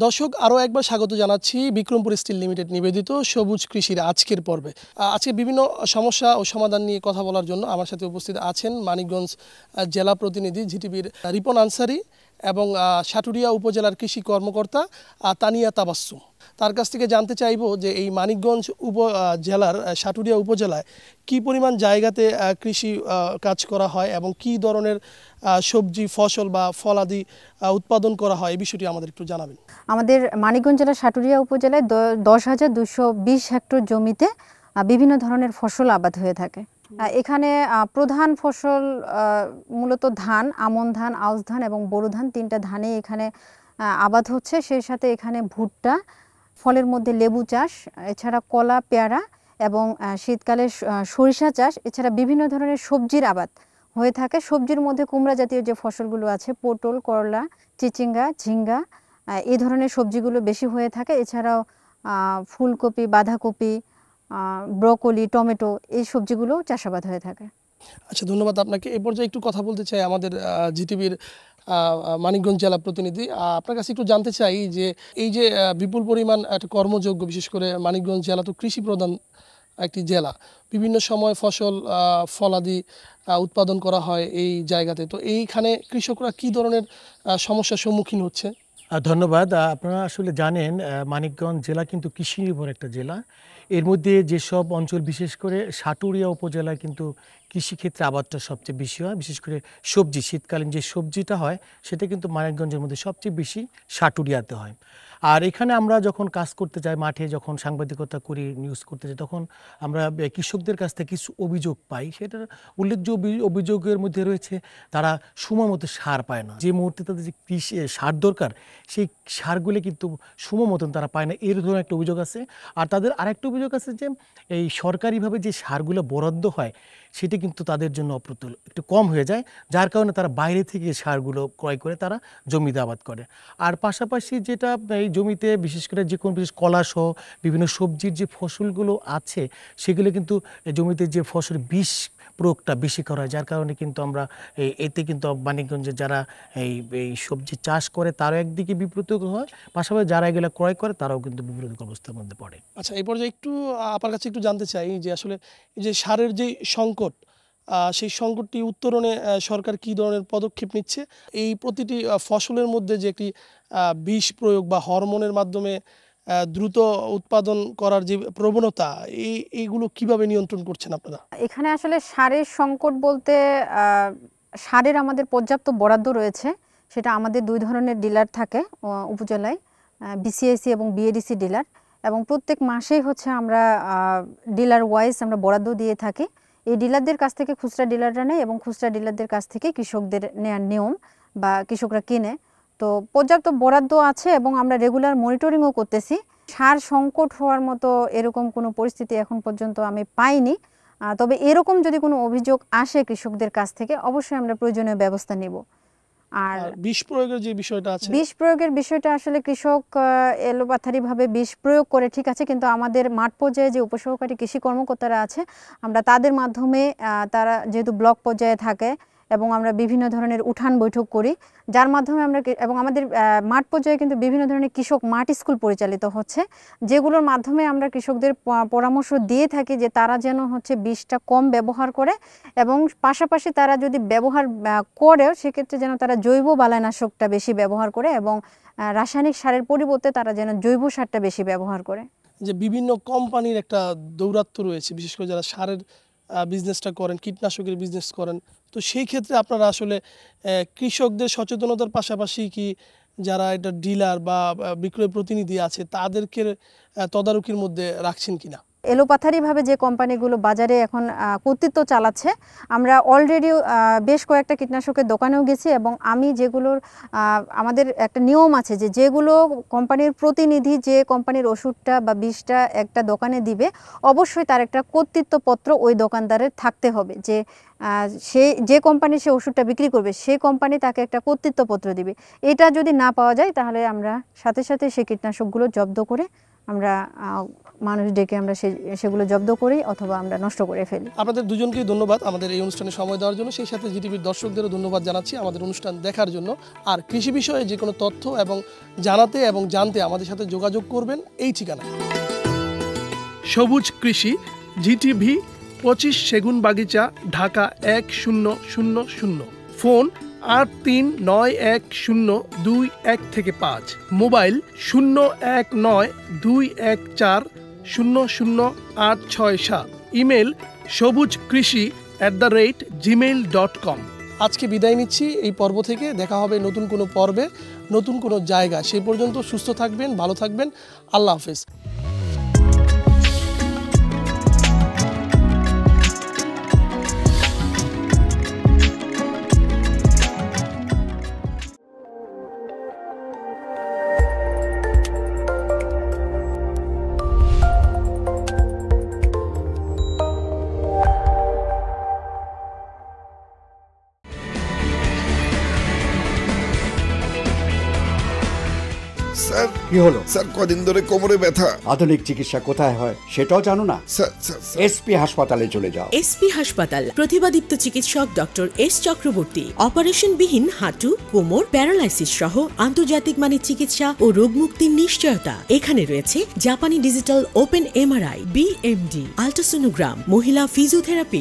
দর্শক আরও একবার স্বাগত জানাচ্ছি বিক্রমপুর স্টিল লিমিটেড নিবেদিত সবুজ কৃষির আজকের পর্বে। আজকে বিভিন্ন সমস্যা ও সমাধান নিয়ে কথা বলার জন্য আমার সাথে উপস্থিত আছেন মানিকগঞ্জ জেলা প্রতিনিধি জিটিভির রিপন আনসারি এবং সাটুরিয়া উপজেলার কৃষি কর্মকর্তা তানিয়া তাবাসসুম। তার কাছ থেকে জানতে চাইব যে এই মানিকগঞ্জ জেলার সাটুরিয়া উপজেলায় কি পরিমাণ জায়গাতে কৃষি কাজ করা হয় এবং কি ধরনের সবজি ফসল বা ফলাদি উৎপাদন করা হয় এই বিষয়টি আমাদের একটু জানাবেন। আমাদের মানিকগঞ্জ জেলার সাটুরিয়া উপজেলায় 10,220 হেক্টর জমিতে বিভিন্ন ধরনের ফসল আবাদ হয়ে থাকে। এখানে প্রধান ফসল মূলত ধান, আমন ধান, আউশ ধান এবং বোরো ধান, তিনটা ধানে এখানে আবাদ হচ্ছে। সেই সাথে এখানে ভুট্টা, ফলের মধ্যে লেবু চাষ, এছাড়া কলা, পেয়ারা এবং শীতকালে সরিষা চাষ, এছাড়া বিভিন্ন ধরনের সবজির আবাদ হয়ে থাকে। সবজির মধ্যে কুমড়া জাতীয় যে ফসলগুলো আছে, পটল, করলা, চিচিঙ্গা, ঝিঙ্গা, এই ধরনের সবজিগুলো বেশি হয়ে থাকে। এছাড়াও ফুলকপি, বাঁধাকপি, ব্রকলি, টমেটো, এই সবজিগুলো চাষাবাদ হয়ে থাকে। আচ্ছা, ধন্যবাদ আপনাকে। এ পর্যায়ে একটু কথা বলতে চাই আমাদের জিটিভির মানিকগঞ্জ জেলা প্রতিনিধি। আপনার কাছে একটু জানতে চাই যে এই যে বিপুল পরিমাণ একটা কর্মযোগ্য, বিশেষ করে মানিকগঞ্জ জেলা তো কৃষি প্রধান একটি জেলা, বিভিন্ন সময় ফসল ফলাদি উৎপাদন করা হয় এই জায়গাতে, তো এইখানে কৃষকরা কি ধরনের সমস্যার সম্মুখীন হচ্ছে? ধন্যবাদ। আপনারা আসলে জানেন মানিকগঞ্জ জেলা কিন্তু কৃষি নির্ভর একটা জেলা। এর মধ্যে যেসব অঞ্চল, বিশেষ করে সাটুরিয়া উপজেলায় কিন্তু কৃষিক্ষেত্রে আবাদটা সবচেয়ে বেশি হয়। বিশেষ করে সবজি, শীতকালীন যে সবজিটা হয় সেটা কিন্তু মানিকগঞ্জের মধ্যে সবচেয়ে বেশি সাটুরিয়াতে হয়। আর এখানে আমরা যখন কাজ করতে যাই, মাঠে যখন সাংবাদিকতা করি, নিউজ করতে যাই, তখন আমরা কৃষকদের কাছ থেকে কিছু অভিযোগ পাই। সেটার উল্লেখযোগ্য অভিযোগের মধ্যে রয়েছে তারা সময় মতো সার পায় না। যে মুহূর্তে তাদের যে কৃষি সার দরকার, সেই সারগুলি কিন্তু সময় মতন তারা পায় না, এর ধরনের একটা অভিযোগ আছে। আর তাদের আরেকটা অভিযোগ আছে যে এই সরকারিভাবে যে সারগুলো বরাদ্দ হয় সেটা কিন্তু তাদের জন্য অপ্রতুল, একটু কম হয়ে যায়, যার কারণে তারা বাইরে থেকে সারগুলো ক্রয় করে তারা জমিতে আবাদ করে। আর পাশাপাশি যেটা এই জমিতে বিশেষ করে যে কোনো বিশেষ কলাসহ বিভিন্ন সবজির যে ফসলগুলো আছে সেগুলো কিন্তু জমিতে যে ফসল বিষ প্রয়োগটা বেশি করা হয়, যার কারণে কিন্তু আমরা এতে কিন্তু মানিকগঞ্জে যারা এই সবজি চাষ করে তারও একদিকে বিব্রত হয়, পাশাপাশি যারা এগুলো ক্রয় করে তারাও কিন্তু বিব্রত অবস্থার মধ্যে পড়ে। আচ্ছা, এই পর্যায়ে একটু আপনার কাছে একটু জানতে চাই যে আসলে এই যে সারের যে সংকট, সেই সংকটটি উত্তরণে সরকার কী ধরনের পদক্ষেপ নিচ্ছে? এই প্রতিটি ফসলের মধ্যে যে একটি বিষ প্রয়োগ বা হরমোনের মাধ্যমে দ্রুত উৎপাদন করার যে প্রবণতা, এইগুলো কিভাবে নিয়ন্ত্রণ করছেন আপনারা? এখানে আসলে সারের সংকট বলতে সারের আমাদের পর্যাপ্ত বরাদ্দ রয়েছে। সেটা আমাদের দুই ধরনের ডিলার থাকে উপজেলায়, বিসিআইসি এবং বিএডিসি ডিলার, এবং প্রত্যেক মাসেই হচ্ছে আমরা ডিলার ওয়াইজ আমরা বরাদ্দ দিয়ে থাকি। এই ডিলারদের কাছ থেকে খুচরা ডিলাররা নেয় এবং খুচরা ডিলারদের কাছ থেকে কৃষকদের নেওয়ার নিয়ম বা কৃষকরা কিনে। তো পর্যাপ্ত বরাদ্দ আছে এবং আমরা রেগুলার মনিটরিংও করতেছি। সার সংকট হওয়ার মতো এরকম কোনো পরিস্থিতি এখন পর্যন্ত আমি পাইনি। তবে এরকম যদি কোনো অভিযোগ আসে কৃষকদের কাছ থেকে, অবশ্যই আমরা প্রয়োজনীয় ব্যবস্থা নেব। আর বিষ প্রয়োগের যে বিষয়টা আছে, বিষ প্রয়োগের বিষয়টা আসলে কৃষক এলোপাথারিভাবে বিষ প্রয়োগ করে, ঠিক আছে, কিন্তু আমাদের মাঠ পর্যায়ে যে উপসহকারী কৃষি কর্মকর্তারা আছে, আমরা তাদের মাধ্যমে, তারা যেহেতু ব্লক পর্যায়ে থাকে এবং আমরা বিভিন্ন ধরনের উঠান বৈঠক করি, যার মাধ্যমে আমরা, এবং আমাদের মাঠ পর্যায়ে কিন্তু বিভিন্ন ধরনের কৃষক মাঠ স্কুল পরিচালিত হচ্ছে, যেগুলোর মাধ্যমে আমরা কৃষকদের পরামর্শ দিয়ে থাকি যে তারা যেন হচ্ছে বিষটা কম ব্যবহার করে, এবং পাশাপাশি তারা যদি ব্যবহার করেও সেক্ষেত্রে যেন তারা জৈব বালাইনাশকটা বেশি ব্যবহার করে এবং রাসায়নিক সারের পরিবর্তে তারা যেন জৈব সারটা বেশি ব্যবহার করে। যে বিভিন্ন কোম্পানির একটা দৌরাত্ম্য রয়েছে, বিশেষ করে যারা সারের বিজনেসটা করেন, কীটনাশকের বিজনেস করেন, তো সেই ক্ষেত্রে আপনারা আসলে কৃষকদের সচেতনতার পাশাপাশি কি যারা এটা ডিলার বা বিক্রয় প্রতিনিধি আছে তাদেরকে তদারকির মধ্যে রাখছেন কিনা? এলোপাথারিভাবে যে কোম্পানিগুলো বাজারে এখন কর্তৃত্ব চালাচ্ছে, আমরা অলরেডি বেশ কয়েকটা কীটনাশকের দোকানেও গেছি, এবং আমি যেগুলোর, আমাদের একটা নিয়ম আছে যে যেগুলো কোম্পানির প্রতিনিধি যে কোম্পানির ওষুধটা বা বিষটা একটা দোকানে দিবে, অবশ্যই তার একটা কর্তৃত্বপত্র ওই দোকানদারের থাকতে হবে, যে যে কোম্পানি সে ওষুধটা বিক্রি করবে সেই কোম্পানি তাকে একটা কর্তৃত্বপত্র দিবে। এটা যদি না পাওয়া যায় তাহলে আমরা সাথে সাথে সেই কীটনাশকগুলো জব্দ করে আমরা মানুষ ডেকে আমরা সেগুলো জব্দ করি অথবা আমরা নষ্ট করে ফেলি। আপনাদের দুজনকেই ধন্যবাদ আমাদের এই অনুষ্ঠানে সময় দেওয়ার জন্য, সেই সাথে জিটিভির দর্শকদেরও ধন্যবাদ জানাচ্ছি আমাদের অনুষ্ঠান দেখার জন্য। আর কৃষি বিষয়ে যে কোনো তথ্য এবং জানাতে এবং জানতে আমাদের সাথে যোগাযোগ করবেন এই ঠিকানায়। সবুজ কৃষি, GTV, 25 Segunbagicha, Dhaka 1000। Phone 83910215, mobile 019214000867, email sobujkrishi@gmail.com। আজকে বিদায় নিচ্ছি এই পর্ব থেকে। দেখা হবে নতুন কোনো পর্বে, নতুন কোনো জায়গা। সেই পর্যন্ত সুস্থ থাকবেন, ভালো থাকবেন। আল্লাহ হাফেজ। স্যার কি হলো? স্যার কদিন ধরে কোমরে ব্যথা। আধুনিক চিকিৎসা কোথায় হয় সেটাও জানো না? Sir sir sir. এসপি হাসপাতালে চলে যাও। এসপি হাসপাতাল, প্রতিভাদীপ্ত চিকিৎসক ডক্টর এস চক্রবর্তী। অপারেশনবিহীন হাঁটু, কোমর, প্যারালাইসিস সহ আন্তর্জাতিক মানের চিকিৎসা ও রোগমুক্তির নিশ্চয়তা। এখানে রয়েছে জাপানি digital open MRI, BMD, ultrasonogram, মহিলা ফিজিওথেরাপি,